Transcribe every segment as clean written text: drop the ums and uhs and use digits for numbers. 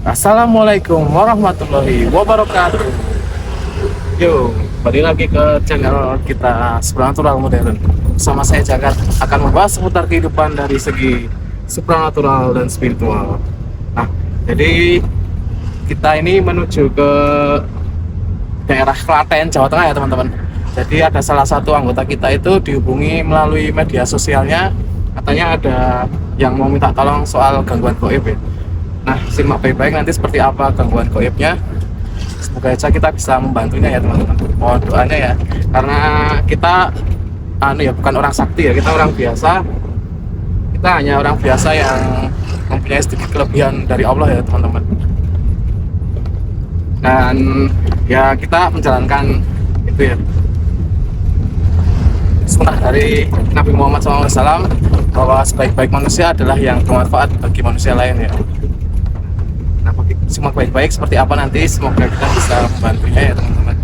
Assalamualaikum warahmatullahi wabarakatuh. Yo, kembali lagi ke channel kita Supernatural Modern. Bersama saya Jagat akan membahas seputar kehidupan dari segi supranatural dan spiritual. Nah, jadi kita ini menuju ke daerah Klaten, Jawa Tengah ya teman-teman. Jadi ada salah satu anggota kita itu dihubungi melalui media sosialnya, katanya ada yang mau minta tolong soal gangguan gaib ya. Nah, simak baik-baik nanti seperti apa gangguan gaibnya. Semoga aja kita bisa membantunya ya teman-teman. Mohon doanya ya. Karena kita bukan orang sakti ya, kita orang biasa. Kita hanya orang biasa yang mempunyai sedikit kelebihan dari Allah ya teman-teman. Dan ya kita menjalankan itu ya sunnah dari Nabi Muhammad SAW, bahwa sebaik-baik manusia adalah yang bermanfaat bagi manusia lain ya. Nah, simak baik-baik seperti apa nanti, semoga kita bisa membantunya ya teman-teman,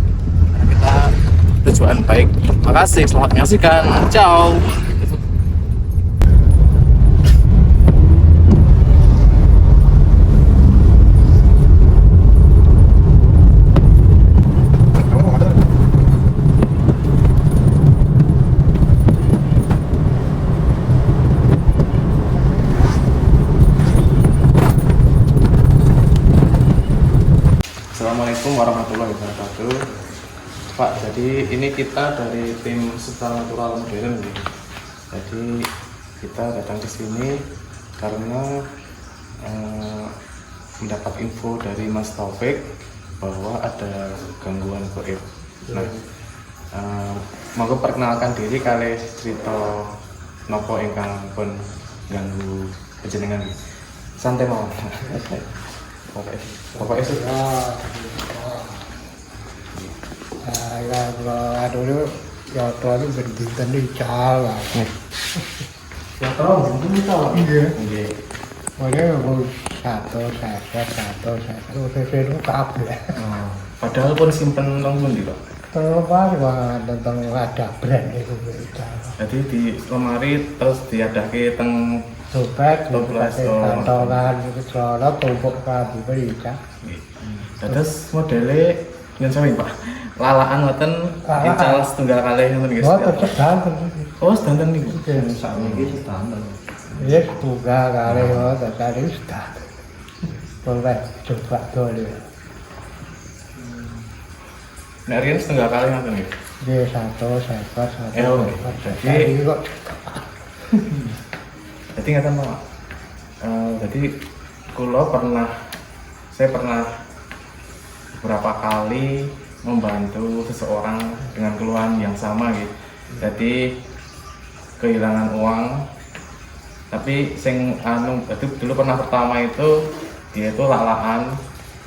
karena kita tujuan baik. Makasih, selamat menyaksikan, ciao. Assalamualaikum warahmatullahi wabarakatuh. Pak, jadi ini kita dari tim Supernatural Modern nih. Jadi kita datang ke sini karena mendapat info dari Mas Taufik bahwa ada gangguan gaib. Nah, monggo perkenalkan diri kali cerita nopo ingkang pun ganggu panjenengan. Santai mawon. Bapak itu ya kalau dulu ya tuh berdinten di cala. ya tahu mungkin tahu. Iya. Iya. Pokoknya mau satu itu kabel. Padahal pun simpen nang pundi, Pak. Terus wah tentang ada brand itu cala. Jadi di lemari terus diadake teng Sobat pakai kantongan itu celana tumpuk kabel berita. Terus modelnya yang sering Pak. Lalaan ngoten ical setunggal kalih ngoten nggih. Oh, tetep danten. Oh, sedanten niku. Sakniki sedanten. Iya, setunggal kali oh, tadi sudah. Boleh coba dulu. Nek riyen setunggal kalih ngoten nggih. Dia satu. Jadi kok jadi ngaten Pak. Jadi saya pernah beberapa kali membantu seseorang dengan keluhan yang sama gitu. Jadi kehilangan uang, tapi dulu pernah pertama itu dia itu lalaan,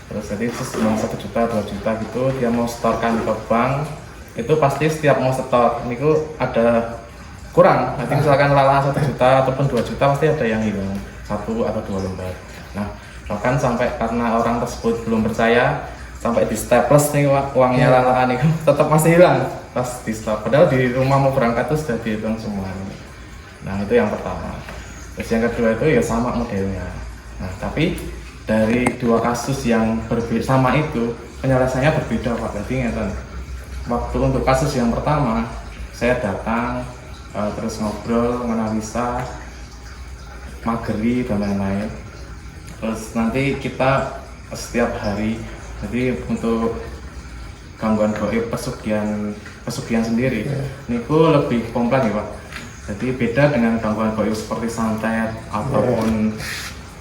terus jadi uang 1 juta 2 juta gitu dia mau setorkan ke bank, itu pasti setiap mau setor niku ada kurang. Nanti misalkan lalaan 1 juta ataupun 2 juta pasti ada yang hilang 1 atau 2 lembar. Nah, bahkan sampai karena orang tersebut belum percaya, sampai di staples nih uangnya lalaan itu tetap masih hilang pas di stop. Padahal di rumah mau berangkat tuh sudah dihitung semuanya. Nah, itu yang pertama. Terus yang kedua itu ya sama modelnya. Nah, tapi dari dua kasus yang berbeda sama itu penyelesaiannya berbeda Pak. Jadi waktu untuk kasus yang pertama saya datang terus ngobrol, menganalisa, mageri dan lain-lain. Terus nanti kita setiap hari, jadi untuk gangguan gaib pesugihan sendiri, niku lebih kompleks ya Pak. Jadi beda dengan gangguan gaib seperti santet ataupun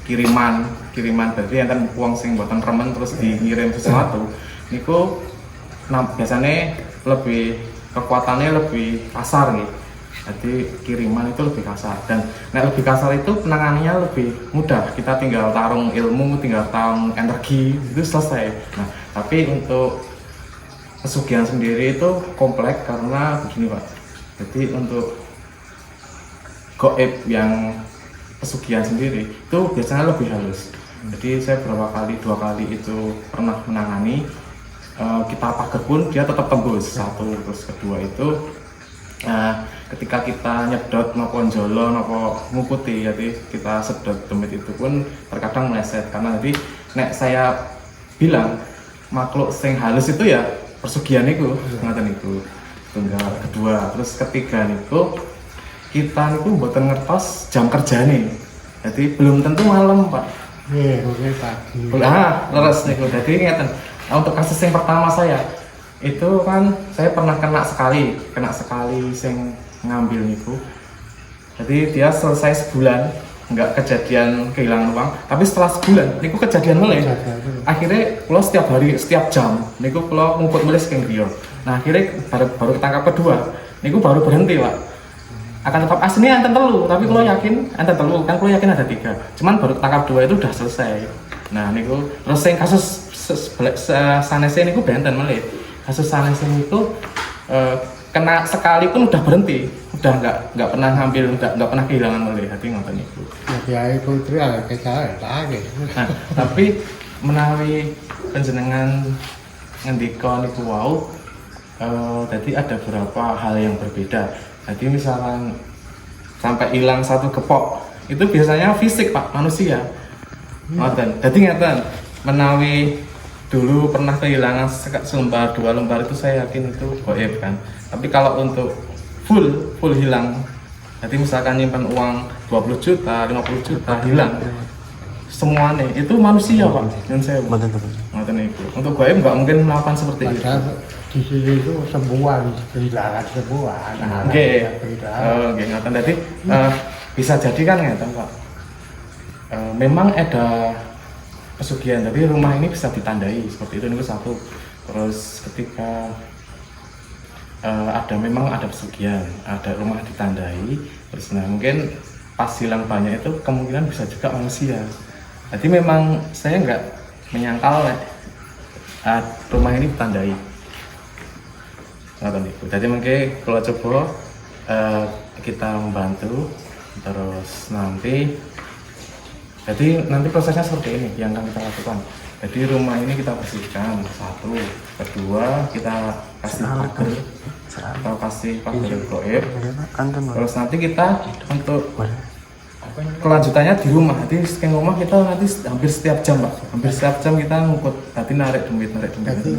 kiriman. Berarti yang kan uang sing buatan remen terus dikirim sesuatu, niku biasanya kekuatannya lebih kasar nih. Jadi kiriman itu lebih kasar, dan lebih kasar itu penanganannya lebih mudah. Kita tinggal tarung ilmu, tinggal tarung energi, itu selesai. Nah, tapi untuk pesugihan sendiri itu kompleks karena begini Pak. Jadi untuk gaib yang pesugihan sendiri itu biasanya lebih halus. Jadi saya dua kali itu pernah menangani, kita pagar pun dia tetap tembus satu. Terus kedua itu ketika kita nyedot nopo njolo nopo ngukuti, jadi kita sedot demit itu pun terkadang meleset karena jadi nek saya bilang makhluk sing halus itu ya pesugihan niku, ngoten niku. Tunggal kedua, terus ketiga niku kita niku mboten ngertos jam kerjane. Jadi belum tentu malam, Pak. Iya, mungkin pagi. Leres niku. Jadi ngeten. Nah, untuk kasus yang pertama saya itu kan saya pernah kena sekali sing ngambil niku. Jadi dia selesai sebulan nggak kejadian kehilangan uang, tapi setelah sebulan niku kejadian mulai. Akhirnya kalau setiap hari setiap jam niku kalau ngumpet mulai saking griya. Nah akhirnya baru ketangkap kedua niku baru berhenti, Pak. Akan tetap aslinya enten telu, tapi kalau yakin enten telu kan kalau yakin ada 3. Cuman baru ketangkap 2 itu udah selesai. Nah niku terus yang kasus sanese niku benten mulai. Kasus sanese niku kena sekali pun udah berhenti, udah nggak pernah ngambil, nggak pernah kehilangan mulai. Hati ngoten niku. Kiai putri ada kecawe lagi. Nah, tapi menawi penjenengan ngendika niku wau, jadi ada beberapa hal yang berbeda. Jadi misalkan sampai hilang satu gepok, itu biasanya fisik, Pak, manusia. Ngoten. Jadi ngeten, menawi dulu pernah kehilangan selembar 2 lembar itu saya yakin itu gaib kan. Tapi kalau untuk full hilang, jadi misalkan nyimpan uang 20 juta, 50 juta hilang, semuanya itu manusia, Pak. Dan saya ngoten itu. Untuk gaib nggak mungkin melakukan seperti itu. Di sini itu semua kehilangan semua. Oke, ngoten. Jadi bisa jadi kan ngeten, Pak. Memang ada pesugihan, tapi rumah ini bisa ditandai seperti itu satu. Terus ketika memang ada pesugihan, ada rumah ditandai, terus nah mungkin pas hilang banyak itu kemungkinan bisa juga manusia. Jadi memang saya nggak menyangkal rumah ini ditandai. Jadi mungkin kalau coba kita membantu, terus nanti prosesnya seperti ini yang akan kita lakukan. Jadi rumah ini kita bersihkan, 1, kedua kita kasih pagar atau kasih pagar gaib. Terus nanti kita untuk kelanjutannya di rumah. Jadi scan rumah kita nanti hampir setiap jam, Pak. Hampir setiap jam kita ngukut. Tadi narik demit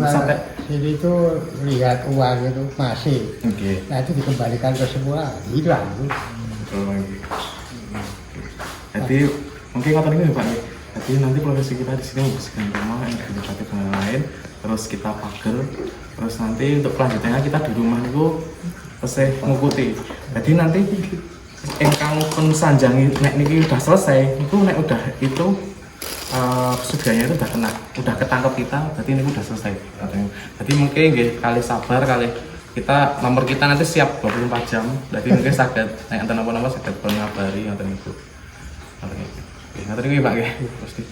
sampai sini itu lihat uang itu masih. Oke. Nanti dikembalikan ke semua hilang. Betul lagi. Jadi mungkin kata ini Pak. Jadi nanti profesi kita di sini membersihkan rumah, negatif dan lain-lain. Terus kita pagar. Terus nanti untuk kelanjutannya kita di rumah itu selesai mengikuti. Jadi nanti engkang pun sanjangi nek niki udah selesai, itu nek udah itu pesugihannya itu udah ketangkep kita, berarti ini udah selesai. Jadi mungkin nggih kali sabar kali kita nomor kita nanti siap 24 jam. Jadi mungkin saged nek enten apa-apa saged pun ngabari ngoten niku. Ngoten iki Pak nggih. Pasti.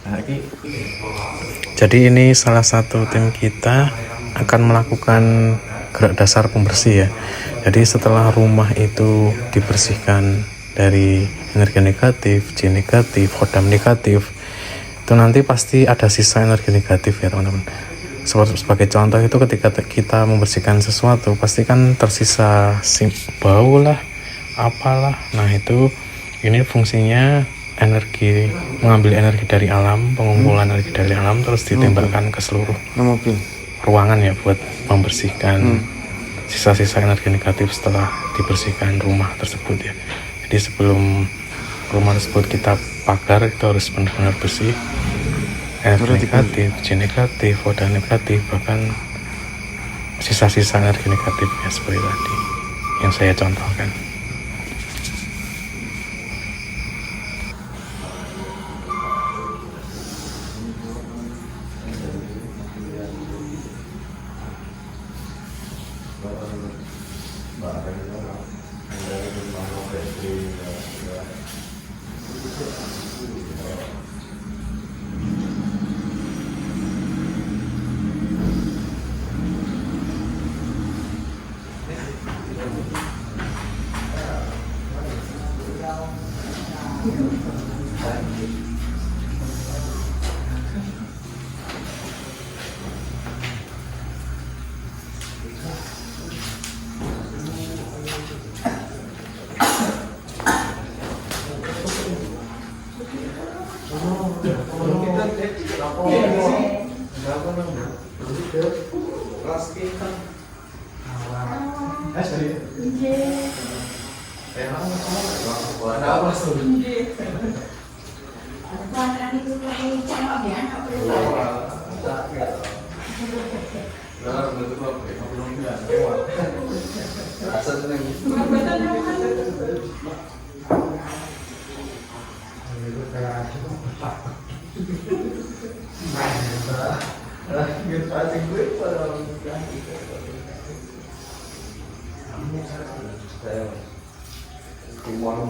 Nah, iki. Jadi ini salah satu tim kita akan melakukan gerak dasar pembersih ya. Jadi setelah rumah itu dibersihkan dari energi negatif, jin negatif, khodam negatif, itu nanti pasti ada sisa energi negatif ya teman-teman. Sebagai contoh itu ketika kita membersihkan sesuatu pasti kan tersisa bau lah, apalah. Nah itu ini fungsinya energi, mengambil energi dari alam, pengumpulan energi dari alam terus ditembakkan ke seluruh ruangan ya buat membersihkan sisa-sisa energi negatif setelah dibersihkan rumah tersebut ya. Jadi sebelum rumah tersebut kita pagar itu harus benar-benar bersih, energi negatif, jin negatif, roda negatif, bahkan sisa-sisa energi negatif ya seperti tadi yang saya contohkan.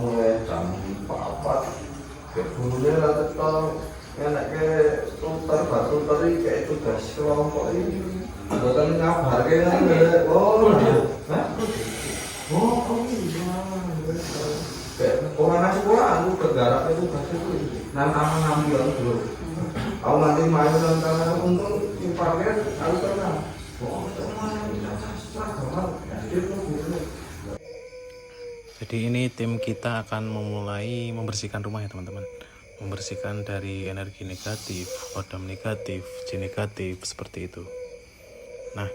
Mulai jam 4 ke gurunya lah tetap enak ke tutor batu tadi kayak tugas kelompok ini bukan ngabar kayak oh kayak orang sekolah aku bergarap itu tugas itu ngambil dulu aku nanti main tentang untung imparnya aku tenang Jadi ini tim kita akan memulai membersihkan rumah ya teman-teman. Membersihkan dari energi negatif, kodam negatif, jin negatif, seperti itu. Nah,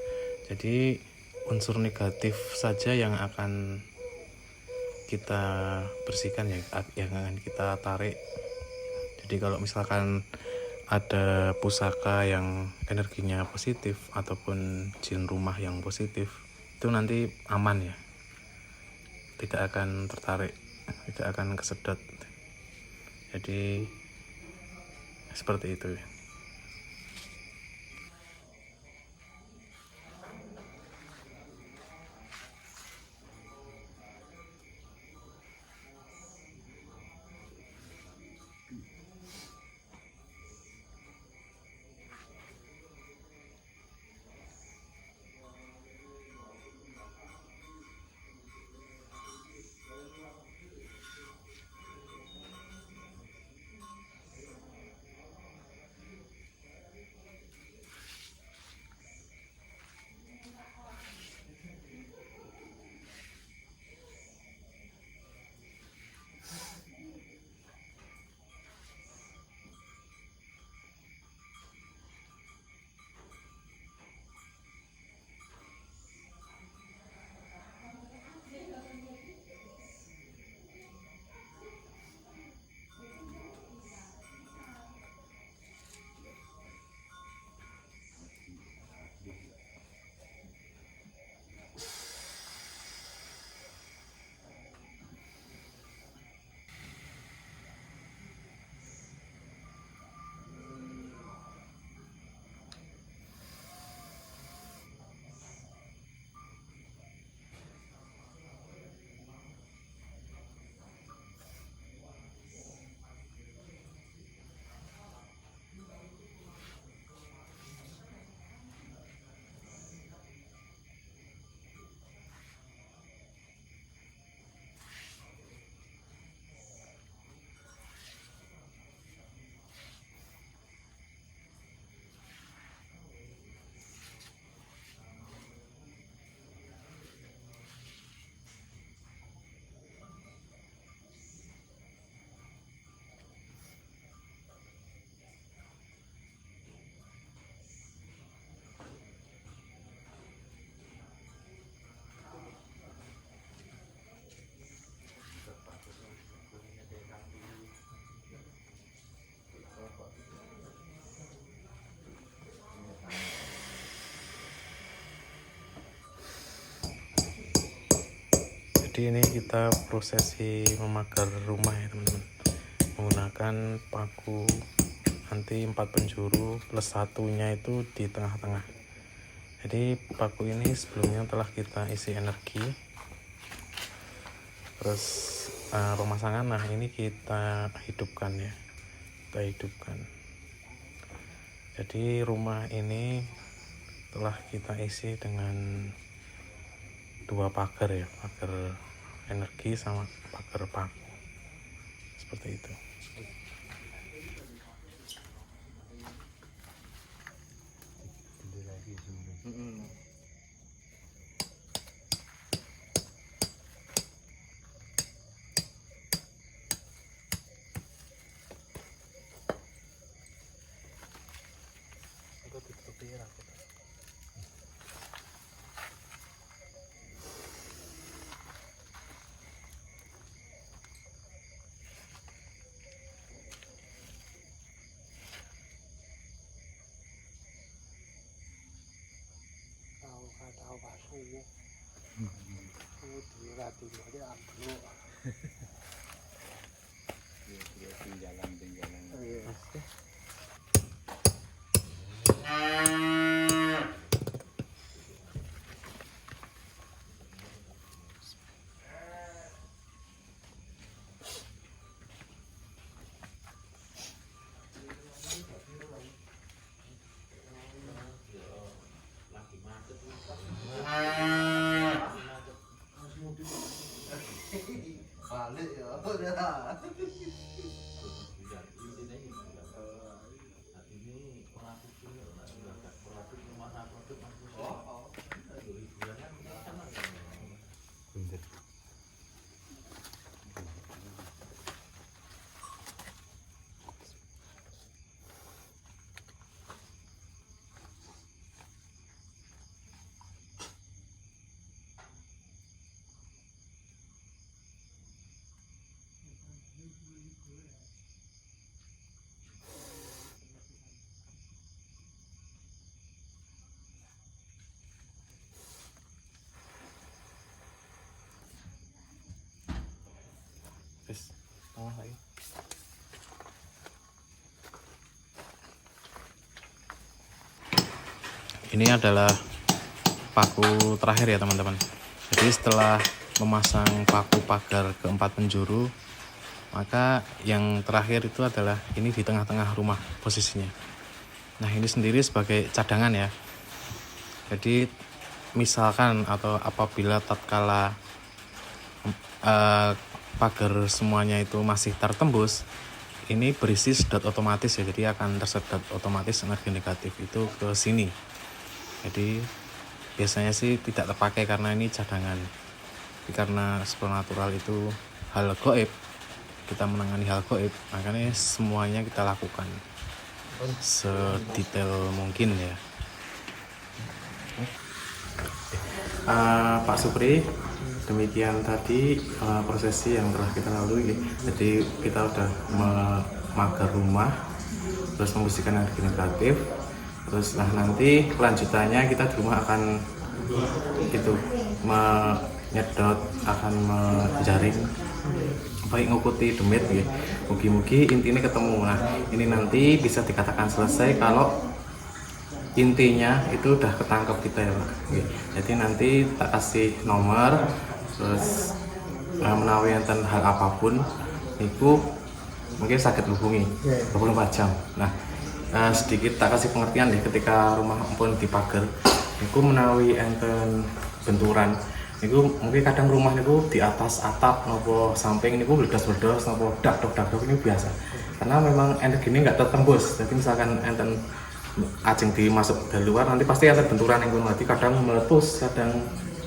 jadi unsur negatif saja yang akan kita bersihkan ya, yang akan kita tarik. Jadi kalau misalkan ada pusaka yang energinya positif ataupun jin rumah yang positif, itu nanti aman ya. Tidak akan tertarik, tidak akan kesedot. Jadi seperti itu. Jadi ini kita prosesi memagar rumah ya teman-teman, menggunakan paku nanti 4 penjuru plus satunya itu di tengah-tengah. Jadi paku ini sebelumnya telah kita isi energi, terus pemasangan, nah ini kita hidupkan ya, kita hidupkan. Jadi rumah ini telah kita isi dengan 2 pagar ya, pagar energi sama pagar paku, seperti itu. Balik ya, udah. Terus tengah lagi. Ini adalah paku terakhir ya teman-teman. Jadi setelah memasang paku pagar keempat penjuru, maka yang terakhir itu adalah ini di tengah-tengah rumah posisinya. Nah ini sendiri sebagai cadangan ya. Jadi misalkan atau apabila tatkala pagar semuanya itu masih tertembus, ini berisi sedot otomatis ya, jadi akan tersedot otomatis energi negatif itu ke sini. Jadi biasanya sih tidak terpakai karena ini cadangan. Tapi karena supernatural itu hal gaib, kita menangani hal gaib, makanya semuanya kita lakukan sedetail mungkin ya. Pak Supri, demikian tadi prosesi yang telah kita lalui. Jadi kita udah memagar rumah, terus membersihkan energi negatif, terus nanti kelanjutannya kita di rumah akan itu menyedot, akan menjaring, baik ngikuti demit ya. Mugi-mugi intinya ketemu. Nah ini nanti bisa dikatakan selesai kalau intinya itu udah ketangkep kita ya Pak. Jadi nanti tak kasih nomor, terus menawi enten hal apapun itu mungkin sakit hubungi 24 jam. Nah sedikit tak kasih pengertian deh, ketika rumah pun dipager itu menawi enten benturan itu mungkin kadang rumah itu di atas atap nopo samping itu berdos-berdos nopo dak-dok ini biasa karena memang energi ini nggak tertembus. Jadi misalkan enten ajeng dimasuk dari luar nanti pasti ada benturan yang nanti kadang meletus, kadang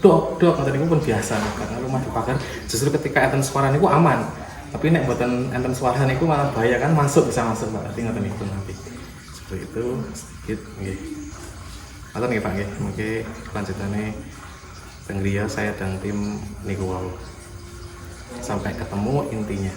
dok nanti itu pun biasa karena rumah dipagar. Justru ketika enten suara itu aman, tapi nek buatan enten suara itu malah bahaya kan, bisa masuk berarti ngeten itu nanti seperti itu sedikit nggih. Ngoten nggih Pak nggih, mungkin kelanjutannya Tenggria saya dan tim niku wau. Sampai ketemu intinya.